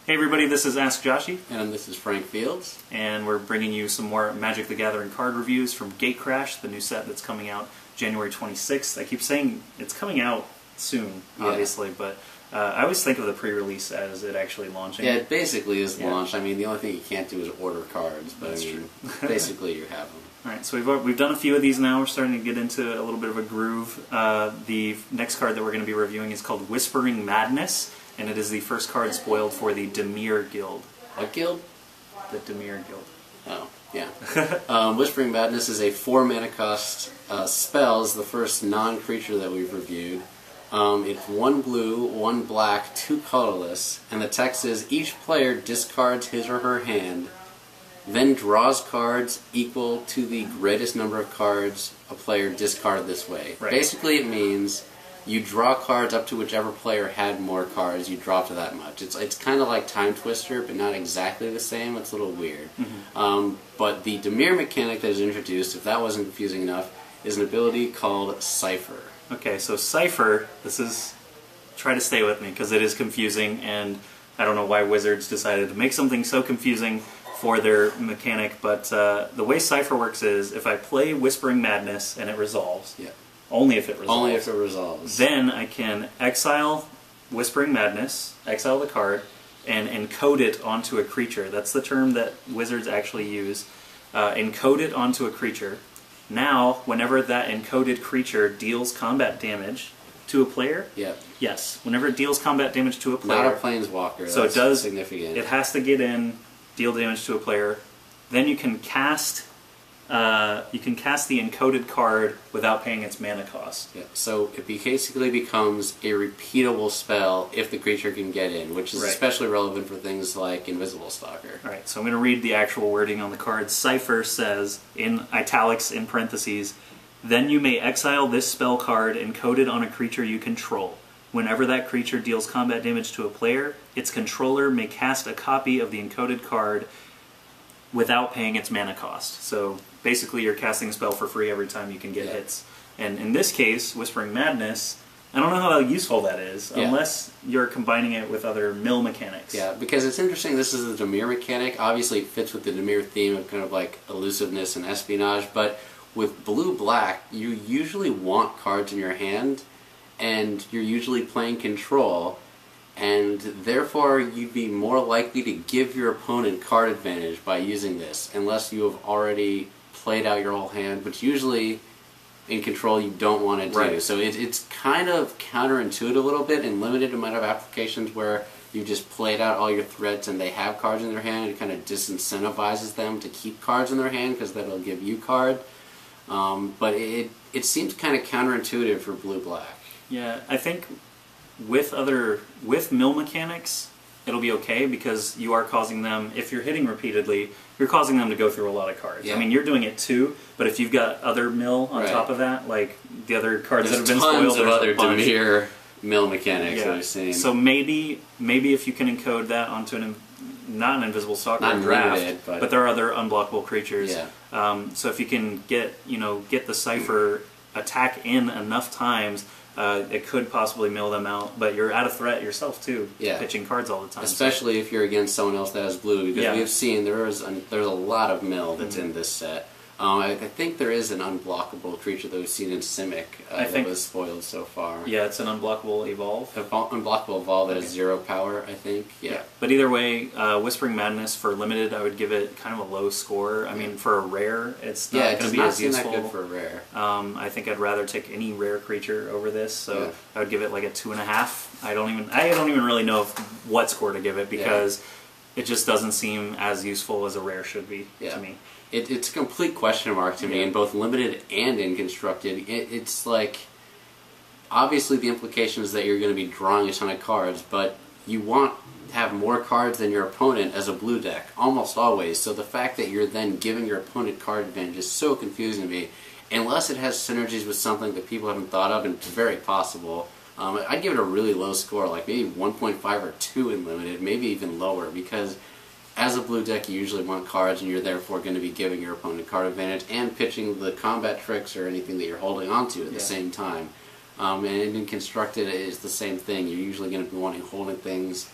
Hey everybody, this is AskJoshy. And this is Frank Fields. And we're bringing you some more Magic the Gathering card reviews from Gatecrash, the new set that's coming out January 26th. I keep saying it's coming out soon, obviously, but I always think of the pre-release as it actually launching. Yeah, it basically is launched. I mean, the only thing you can't do is order cards, but That's I mean, true. basically you have them. Alright, so we've done a few of these now. We're starting to get into a little bit of a groove. The next card that we're going to be reviewing is called Whispering Madness, and it is the first card spoiled for the Dimir Guild. What guild? The Dimir Guild. Oh, yeah. Whispering Madness is a 4-mana cost spell. It's the first non-creature that we've reviewed. It's 1 blue, 1 black, 2 colorless, and the text is, each player discards his or her hand, then draws cards equal to the greatest number of cards a player discarded this way. Right. Basically it means you draw cards up to whichever player had more cards, you draw to that much. It's kind of like Time Twister, but not exactly the same. It's a little weird. But the Dimir mechanic that is introduced, if that wasn't confusing enough, is an ability called Cipher. Okay, so Cipher, try to stay with me because it is confusing, and I don't know why Wizards decided to make something so confusing for their mechanic, but the way Cipher works is, if I play Whispering Madness and it resolves, only if it resolves. Only if it resolves. Then I can exile Whispering Madness, exile the card, and encode it onto a creature. That's the term that Wizards actually use. Encode it onto a creature. Now, whenever that encoded creature deals combat damage to a player, yes, whenever it deals combat damage to a player, not a planeswalker. So that's it does significant. It has to get in, deal damage to a player. Then you can cast the encoded card without paying its mana cost. Yeah, so it basically becomes a repeatable spell if the creature can get in, which is especially relevant for things like Invisible Stalker. Alright, so I'm going to read the actual wording on the card. Cipher says, in italics in parentheses, then you may exile this spell card encoded on a creature you control. Whenever that creature deals combat damage to a player, its controller may cast a copy of the encoded card without paying its mana cost. So basically you're casting a spell for free every time you can get hits. And in this case, Whispering Madness, I don't know how useful that is, unless you're combining it with other mill mechanics. Yeah, because it's interesting, this is the Dimir mechanic. Obviously it fits with the Dimir theme of kind of like elusiveness and espionage, but with blue-black, you usually want cards in your hand, and you're usually playing control, and therefore you'd be more likely to give your opponent card advantage by using this, unless you have already played out your whole hand, which usually in control you don't want to do. So it's kind of counterintuitive a little bit in limited amount of applications where you just played out all your threats and they have cards in their hand. It kind of disincentivizes them to keep cards in their hand because that'll give you card. But it seems kind of counterintuitive for blue-black. Yeah, I think with mill mechanics, it'll be okay because you are causing them, if you're hitting repeatedly, you're causing them to go through a lot of cards. I mean, you're doing it too, but if you've got other mill on top of that, like the other cards that have been spoiled, there's tons of other Dimir mill mechanics that I've seen. So maybe if you can encode that onto not an Invisible Stalker in draft, but there are other unblockable creatures. So if you can get the Cipher attack in enough times, it could possibly mill them out, but you're out of threat yourself too, pitching cards all the time. Especially if you're against someone else that has blue, because we've seen there's a lot of mill that's in this set. I think there is an unblockable creature that we've seen in Simic that was spoiled so far. Yeah, it's an unblockable evolve. Unblockable evolve that has 0 power, I think. Yeah. But either way, Whispering Madness for limited, I would give it kind of a low score. I mean, for a rare, it's not going to be as useful. That good for a rare. I think I'd rather take any rare creature over this, so I would give it like a 2.5. I don't even really know what score to give it because it just doesn't seem as useful as a rare should be to me. It's a complete question mark to me in both limited and in constructed. It's like, obviously the implication is that you're going to be drawing a ton of cards, but you want to have more cards than your opponent as a blue deck, almost always. So the fact that you're then giving your opponent card advantage is so confusing to me, unless it has synergies with something that people haven't thought of, and it's very possible. I'd give it a really low score, like maybe 1.5 or 2 in limited, maybe even lower, because as a blue deck, you usually want cards, and you're therefore going to be giving your opponent card advantage and pitching the combat tricks or anything that you're holding onto at the same time. And in constructed, it's the same thing. You're usually going to be wanting holding things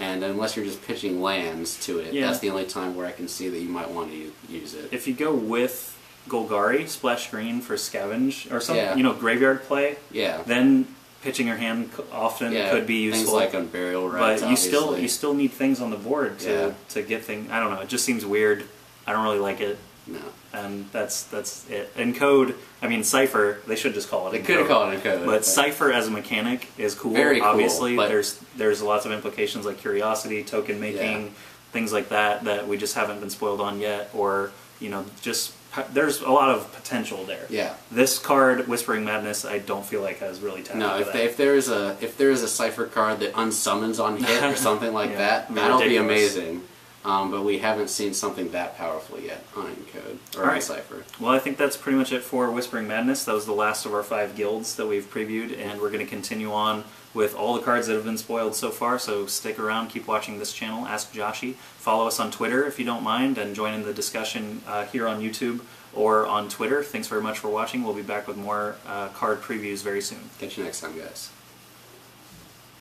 And unless you're just pitching lands to it, Yeah. that's the only time where I can see that you might want to use it. If you go with Golgari, splash green for scavenge, or some Yeah. graveyard play, Yeah. then pitching your hand often could be useful. Things like Unburial Rites, but you still need things on the board to get things. I don't know. It just seems weird. I don't really like it. No. And that's it. And Code, I mean Cipher, they should just call it. They could have called it Code. But Cipher as a mechanic is cool. Very cool, Obviously, but there's lots of implications like curiosity, token making, things like that we just haven't been spoiled on yet, or just there's a lot of potential there. Yeah. This card, Whispering Madness, I don't feel like has really tapped into that. If there is a Cipher card that unsummons on hit or something like that, that'll be amazing. But we haven't seen something that powerful yet on Encode or on Cipher. Well, I think that's pretty much it for Whispering Madness. That was the last of our 5 guilds that we've previewed, and we're going to continue on with all the cards that have been spoiled so far, so stick around, keep watching this channel, Ask Joshy. Follow us on Twitter if you don't mind, and join in the discussion here on YouTube or on Twitter. Thanks very much for watching. We'll be back with more card previews very soon. Catch you next time, guys.